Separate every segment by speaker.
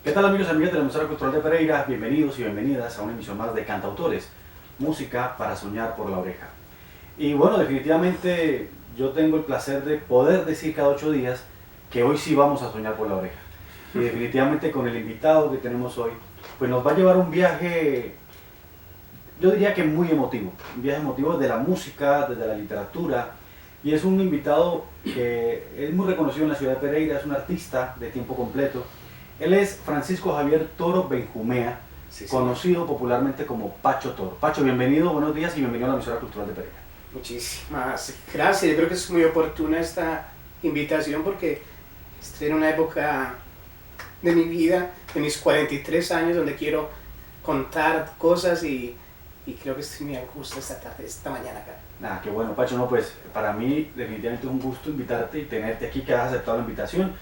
Speaker 1: ¿Qué tal amigos y amigas de la emisora Cultural de Pereira? Bienvenidos y bienvenidas a una emisión más de Cantautores, música para soñar por la oreja. Y bueno, definitivamente yo tengo el placer de poder decir cada 8 días que hoy sí vamos a soñar por la oreja. Y definitivamente con el invitado que tenemos hoy, pues nos va a llevar un viaje, yo diría que muy emotivo, un viaje emotivo de la música, desde la literatura. Y es un invitado que es muy reconocido en la ciudad de Pereira, es un artista de tiempo completo. Él es Francisco Javier Toro Benjumea,
Speaker 2: Sí, sí.
Speaker 1: conocido popularmente como Pacho Toro. Pacho, bienvenido, buenos días y bienvenido a la emisora cultural de Pereira.
Speaker 2: Muchísimas gracias. Yo creo que es muy oportuna esta invitación porque estoy en una época de mi vida, de mis 43 años, donde quiero contar cosas y creo que estoy muy a gusto esta tarde, esta mañana acá.
Speaker 1: Nada, qué bueno, Pacho, no, pues para mí definitivamente es un gusto invitarte y tenerte aquí, que has aceptado la invitación.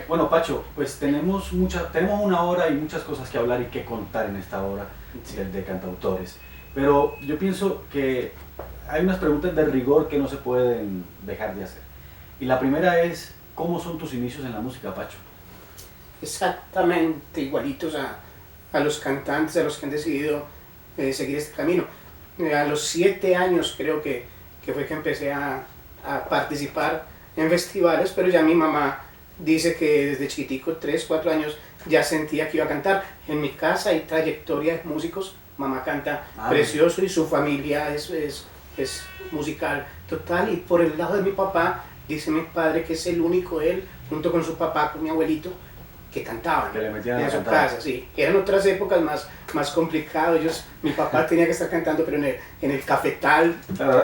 Speaker 1: Bueno, Pacho, pues tenemos una hora y muchas cosas que hablar y que contar en esta hora de cantautores. Pero yo pienso que hay unas preguntas de rigor que no se pueden dejar de hacer. Y la primera es, ¿cómo son tus inicios en la música, Pacho?
Speaker 2: Exactamente igualitos a los cantantes, a los que han decidido seguir este camino. A los 7 años creo que fue que empecé a participar en festivales, pero ya mi mamá dice que desde chiquitico, 3, 4 años, ya sentía que iba a cantar. En mi casa hay trayectoria de músicos, mamá canta precioso y su familia es musical total. Y por el lado de mi papá, dice mi padre que es el único, él, junto con su papá, con mi abuelito, que cantaban
Speaker 1: Que le metían
Speaker 2: en
Speaker 1: a
Speaker 2: su
Speaker 1: cantar.
Speaker 2: casa, sí. Eran otras épocas más complicadas. Mi papá tenía que estar cantando, pero en el cafetal.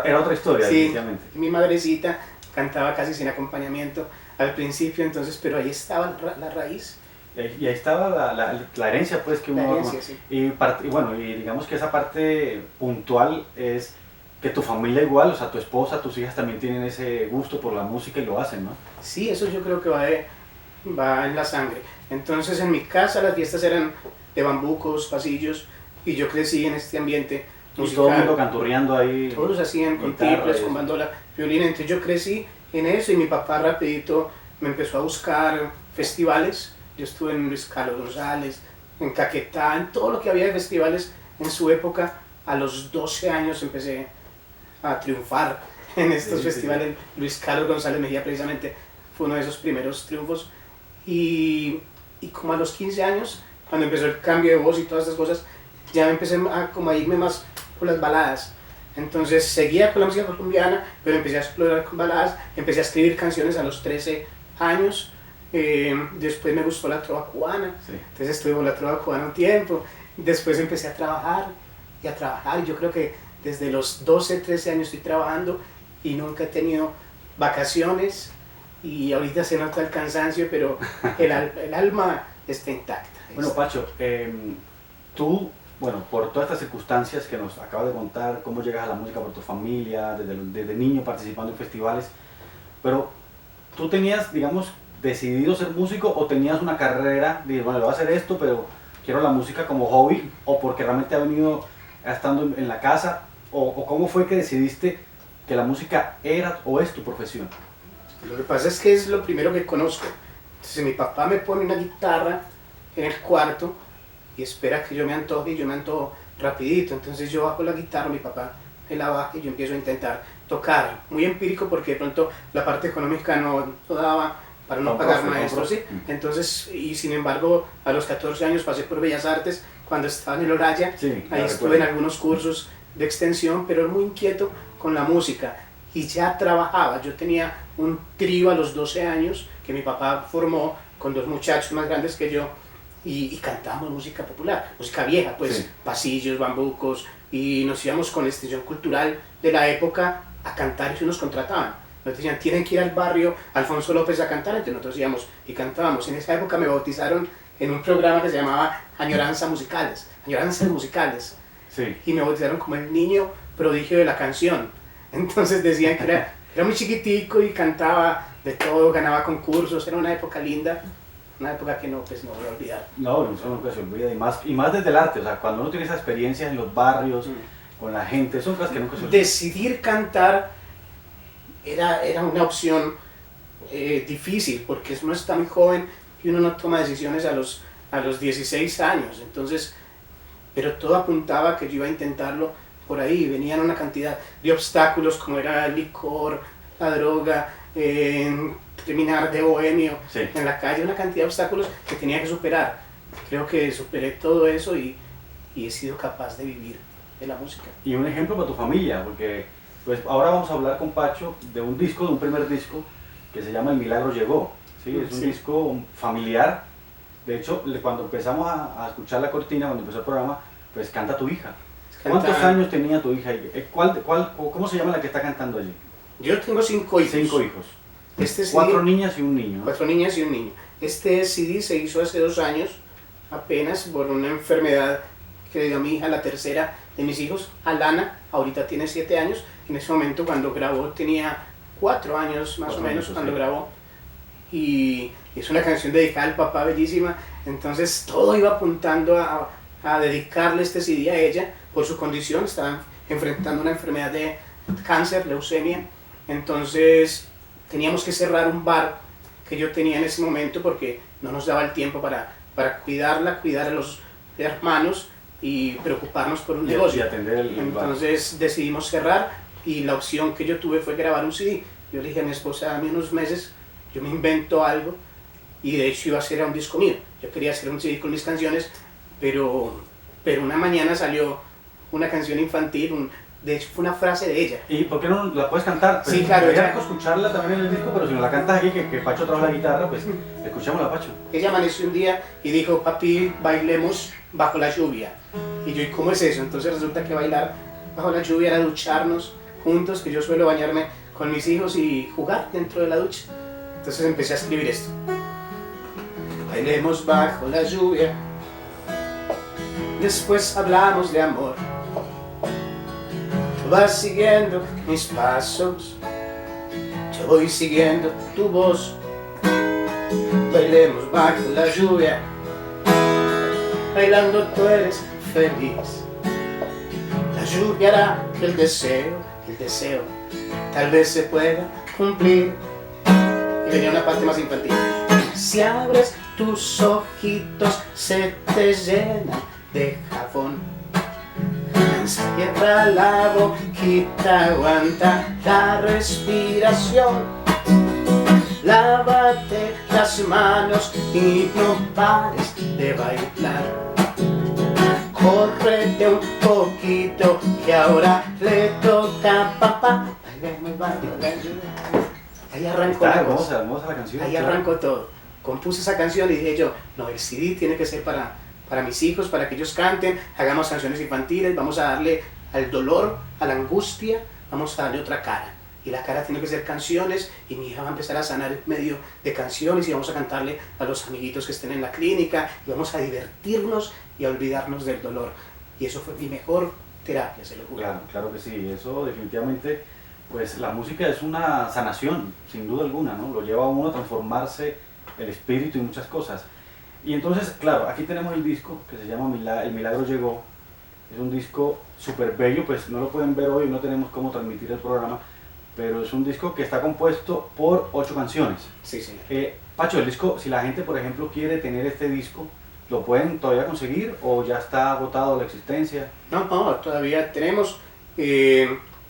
Speaker 1: Era otra historia,
Speaker 2: Sí,
Speaker 1: definitivamente.
Speaker 2: mi madrecita cantaba casi sin acompañamiento al principio, entonces, pero ahí estaba la raíz.
Speaker 1: Y ahí estaba la herencia, pues, que uno...
Speaker 2: La herencia, sí.
Speaker 1: Y bueno, y digamos que esa parte puntual es que tu familia igual, o sea, tu esposa, tus hijas también tienen ese gusto por la música y lo hacen, ¿no?
Speaker 2: Sí, eso yo creo que va en la sangre. Entonces en mi casa las fiestas eran de bambucos, pasillos, y yo crecí en este ambiente
Speaker 1: Y
Speaker 2: musical.
Speaker 1: todo el mundo canturreando ahí.
Speaker 2: Todos hacían con
Speaker 1: guitarra,
Speaker 2: triples,
Speaker 1: y
Speaker 2: con
Speaker 1: eso.
Speaker 2: bandola, violín. Entonces yo crecí en eso y mi papá rapidito me empezó a buscar festivales. Yo estuve en Luis Carlos González, en Caquetá, en todo lo que había de festivales en su época. A los 12 años empecé a triunfar en estos festivales. Luis Carlos González Mejía precisamente fue uno de esos primeros triunfos. Y como a los 15 años, cuando empezó el cambio de voz y todas estas cosas, ya me empecé como a irme más por las baladas. Entonces seguía con la música colombiana, pero empecé a explorar con baladas, empecé a escribir canciones a los 13 años. Después me gustó la trova cubana,
Speaker 1: Sí.
Speaker 2: entonces estuve con la trova cubana un tiempo. Después empecé a trabajar y a trabajar. Yo creo que desde los 12, 13 años estoy trabajando y nunca he tenido vacaciones. Y ahorita se nota el cansancio, pero el alma está intacta.
Speaker 1: Bueno, Pacho, tú, bueno, por todas estas circunstancias que nos acabas de contar, cómo llegas a la música por tu familia, desde niño participando en festivales, pero tú tenías, digamos, decidido ser músico o tenías una carrera, dices, bueno, voy a hacer esto, pero quiero la música como hobby, o porque realmente ha venido estando en la casa, o cómo fue que decidiste que la música era o es tu profesión.
Speaker 2: Lo que pasa es que es lo primero que conozco. Entonces mi papá me pone una guitarra en el cuarto y espera que yo me antoje y yo me antojo rapidito. Entonces yo bajo la guitarra, mi papá me la baja y yo empiezo a intentar tocar. Muy empírico porque de pronto la parte económica no daba para no pagar maestros, ¿sí? Entonces, y sin embargo, a los 14 años pasé por Bellas Artes cuando estaba en el Olaya.
Speaker 1: Sí,
Speaker 2: ahí estuve en algunos cursos de extensión, pero era muy inquieto con la música y ya trabajaba. Yo tenía un trío a los 12 años que mi papá formó con 2 muchachos más grandes que yo y cantábamos música popular, música vieja, pues
Speaker 1: Sí.
Speaker 2: pasillos, bambucos, y nos íbamos con la extensión cultural de la época a cantar y se nos contrataban. Nos decían, tienen que ir al barrio Alfonso López a cantar, entonces nosotros íbamos y cantábamos. En esa época me bautizaron en un programa que se llamaba Añoranzas Musicales,
Speaker 1: Sí.
Speaker 2: y me bautizaron como el niño prodigio de la canción. Entonces decían que era muy chiquitico y cantaba de todo, ganaba concursos, era una época linda, una época que no voy a olvidar.
Speaker 1: No, eso nunca se olvida, y más desde el arte, o sea, cuando uno tiene esa experiencia en los barrios, con la gente, son cosas que nunca se olvidan.
Speaker 2: Decidir cantar era una opción difícil, porque uno está muy joven y uno no toma decisiones a los a los 16 años. Entonces, pero todo apuntaba que yo iba a intentarlo por ahí. Venían una cantidad de obstáculos como era el licor, la droga, terminar de bohemio
Speaker 1: Sí.
Speaker 2: en la calle, una cantidad de obstáculos que tenía que superar. Creo que superé todo eso y he sido capaz de vivir de la música.
Speaker 1: Y un ejemplo para tu familia, porque pues ahora vamos a hablar con Pacho de un disco, de un primer disco que se llama El Milagro Llegó. ¿Sí? Es un
Speaker 2: Sí.
Speaker 1: disco familiar. De hecho, cuando empezamos a escuchar la cortina, cuando empezó el programa, pues canta tu hija. ¿Cuántos
Speaker 2: Canta-
Speaker 1: años tenía tu hija? ¿Cómo se llama la que está cantando allí?
Speaker 2: Yo tengo 5 hijos.
Speaker 1: 5 hijos.
Speaker 2: Este CD,
Speaker 1: 4 niñas y un niño, ¿no?
Speaker 2: 4 niñas y un niño. Este CD se hizo hace 2 años, apenas por una enfermedad que le dio a mi hija, la tercera de mis hijos, Alana. Ahorita tiene 7 años. En ese momento, cuando grabó, tenía 4 años más o
Speaker 1: 4
Speaker 2: menos
Speaker 1: años,
Speaker 2: cuando
Speaker 1: sí.
Speaker 2: grabó. Y es una canción dedicada al papá, bellísima. Entonces todo iba apuntando a dedicarle este CD a ella por su condición. Estaba enfrentando una enfermedad de cáncer, leucemia. Entonces teníamos que cerrar un bar que yo tenía en ese momento porque no nos daba el tiempo para cuidarla, cuidar a los hermanos y preocuparnos por un
Speaker 1: Y
Speaker 2: negocio.
Speaker 1: atender el bar.
Speaker 2: Entonces decidimos cerrar y la opción que yo tuve fue grabar un CD. Yo le dije a mi esposa, dame unos meses, yo me invento algo, y de hecho iba a ser un disco mío. Yo quería hacer un CD con mis canciones, pero una mañana salió una canción infantil, de hecho fue una frase de ella.
Speaker 1: ¿Y por qué no la puedes cantar?
Speaker 2: Sí, claro,
Speaker 1: Debería
Speaker 2: ella-
Speaker 1: escucharla también en el disco, pero si no la cantas aquí, que Pacho trajo la guitarra, pues escuchémosla, Pacho.
Speaker 2: Ella amaneció un día y dijo, papi, bailemos bajo la lluvia. Y yo, ¿y cómo es eso? Entonces resulta que bailar bajo la lluvia era ducharnos juntos, que yo suelo bañarme con mis hijos y jugar dentro de la ducha. Entonces empecé a escribir esto. Bailemos bajo la lluvia, después hablamos de amor. Tú vas siguiendo mis pasos, yo voy siguiendo tu voz. Bailemos bajo la lluvia, bailando tú eres feliz. La lluvia hará que el deseo, tal vez se pueda cumplir. Y venía una parte más infantil. Si abres tus ojitos, se te llenan de jabón. Cierra la boquita, aguanta la respiración. Lávate las manos y no pares de bailar. Córrete un poquito que ahora le toca a papá. Bailemos bajo la lluvia. Ahí arrancó
Speaker 1: Está
Speaker 2: la cosa.
Speaker 1: hermosa, hermosa la canción.
Speaker 2: Ahí
Speaker 1: claro.
Speaker 2: arrancó todo. Compuse esa canción y dije yo, no, el CD tiene que ser para mis hijos, para que ellos canten, hagamos canciones infantiles, vamos a darle al dolor, a la angustia, vamos a darle otra cara. Y la cara tiene que ser canciones y mi hija va a empezar a sanar en medio de canciones y vamos a cantarle a los amiguitos que estén en la clínica y vamos a divertirnos y a olvidarnos del dolor. Y eso fue mi mejor terapia, se lo juro.
Speaker 1: Claro, claro que sí, eso definitivamente, pues la música es una sanación, sin duda alguna, ¿no? Lo lleva a uno a transformarse el espíritu y muchas cosas. Y entonces, claro, aquí tenemos el disco que se llama El Milagro Llegó. Es un disco súper bello, pues no lo pueden ver hoy, no tenemos cómo transmitir el programa, pero es un disco que está compuesto por 8 canciones.
Speaker 2: Sí, señor.
Speaker 1: Pacho, el disco, si la gente, por ejemplo, quiere tener este disco, ¿lo pueden todavía conseguir o ya está agotado la existencia?
Speaker 2: No, todavía tenemos.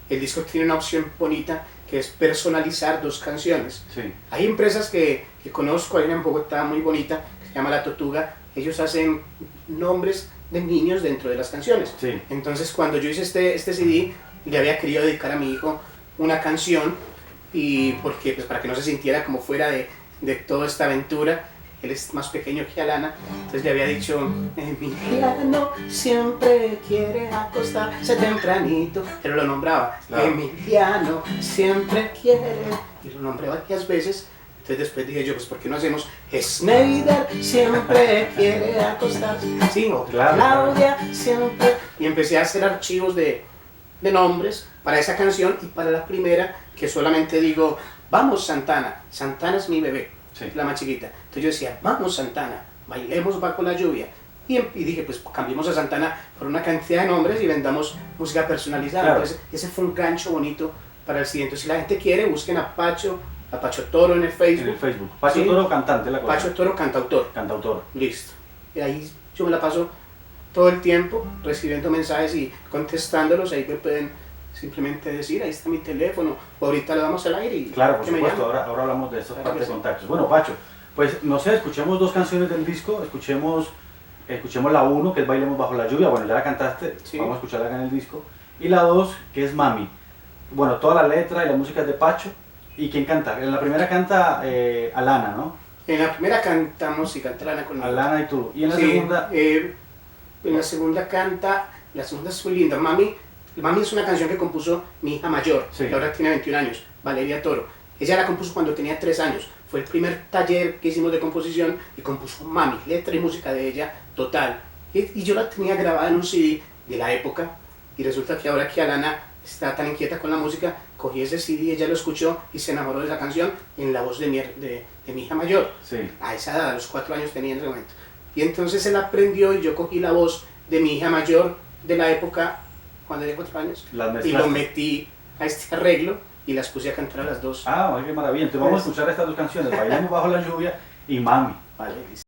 Speaker 2: El disco tiene una opción bonita que es personalizar 2 canciones.
Speaker 1: Sí.
Speaker 2: Hay empresas que conozco, hay una en Bogotá muy bonita que se llama La Tortuga. Ellos hacen nombres de niños dentro de las canciones.
Speaker 1: Sí.
Speaker 2: Entonces, cuando yo hice este CD, le había querido dedicar a mi hijo una canción y porque pues para que no se sintiera como fuera de toda esta aventura. Él es más pequeño que Alana, entonces le había dicho, Emiliano siempre quiere acostarse tempranito, pero lo nombraba,
Speaker 1: Claro.
Speaker 2: Emiliano siempre quiere, y lo nombré varias veces. Entonces después dije yo, pues ¿por qué no hacemos Schneider siempre quiere acostarse? Sí, o
Speaker 1: Claro,
Speaker 2: Claudia siempre. Y empecé a hacer archivos de nombres para esa canción y para la primera, que solamente digo, vamos Santana, Santana es mi bebé.
Speaker 1: Sí.
Speaker 2: La más chiquita. Entonces yo decía, vamos Santana, bailemos bajo la lluvia. Y dije, pues cambiemos a Santana por una cantidad de nombres y vendamos música personalizada.
Speaker 1: Claro.
Speaker 2: Entonces ese fue un gancho bonito para el siguiente. Si la gente quiere, busquen a Pacho Toro en el Facebook.
Speaker 1: En el Facebook. Pacho
Speaker 2: Sí.
Speaker 1: Toro, cantante, la cosa.
Speaker 2: Pacho Toro, cantautor.
Speaker 1: Cantautor.
Speaker 2: Listo. y ahí yo me la paso todo el tiempo recibiendo mensajes y contestándolos. Ahí me pueden simplemente decir, ahí está mi teléfono, o ahorita le damos al aire y
Speaker 1: claro, por
Speaker 2: que me
Speaker 1: supuesto,
Speaker 2: llamen.
Speaker 1: ahora hablamos de estos
Speaker 2: Claro
Speaker 1: partes
Speaker 2: que
Speaker 1: de
Speaker 2: sí.
Speaker 1: contactos. Bueno, Pacho, pues no sé, escuchemos dos canciones del disco, escuchemos la 1, que es Bailemos Bajo la Lluvia, bueno, ya la cantaste,
Speaker 2: Sí.
Speaker 1: vamos a escucharla acá en el disco, y la 2, que es Mami. Bueno, toda la letra y la música es de Pacho, ¿y quién canta? En la primera canta Alana, ¿no?
Speaker 2: En la primera cantamos y canta Lana conmigo.
Speaker 1: Alana y tú, y en la
Speaker 2: Sí,
Speaker 1: segunda...
Speaker 2: en la segunda canta, la segunda es muy linda. Mami es una canción que compuso mi hija mayor,
Speaker 1: Sí.
Speaker 2: que ahora tiene 21 años, Valeria Toro. Ella la compuso cuando tenía 3 años. Fue el primer taller que hicimos de composición y compuso Mami, letra y música de ella total. Y yo la tenía grabada en un CD de la época y resulta que ahora que Alana está tan inquieta con la música, cogí ese CD, ella lo escuchó y se enamoró de esa canción en la voz de mi hija mayor.
Speaker 1: Sí.
Speaker 2: A esa edad, a los 4 años tenía en ese momento. Y entonces él aprendió y yo cogí la voz de mi hija mayor de la época, cuando tenía 4 años,
Speaker 1: Las
Speaker 2: y
Speaker 1: mezclaste.
Speaker 2: lo metí a este arreglo y las puse a cantar a las dos.
Speaker 1: Ah, qué maravilla, entonces vamos a escuchar estas dos canciones, Bailemos Bajo la Lluvia y Mami.
Speaker 2: Vale, listo.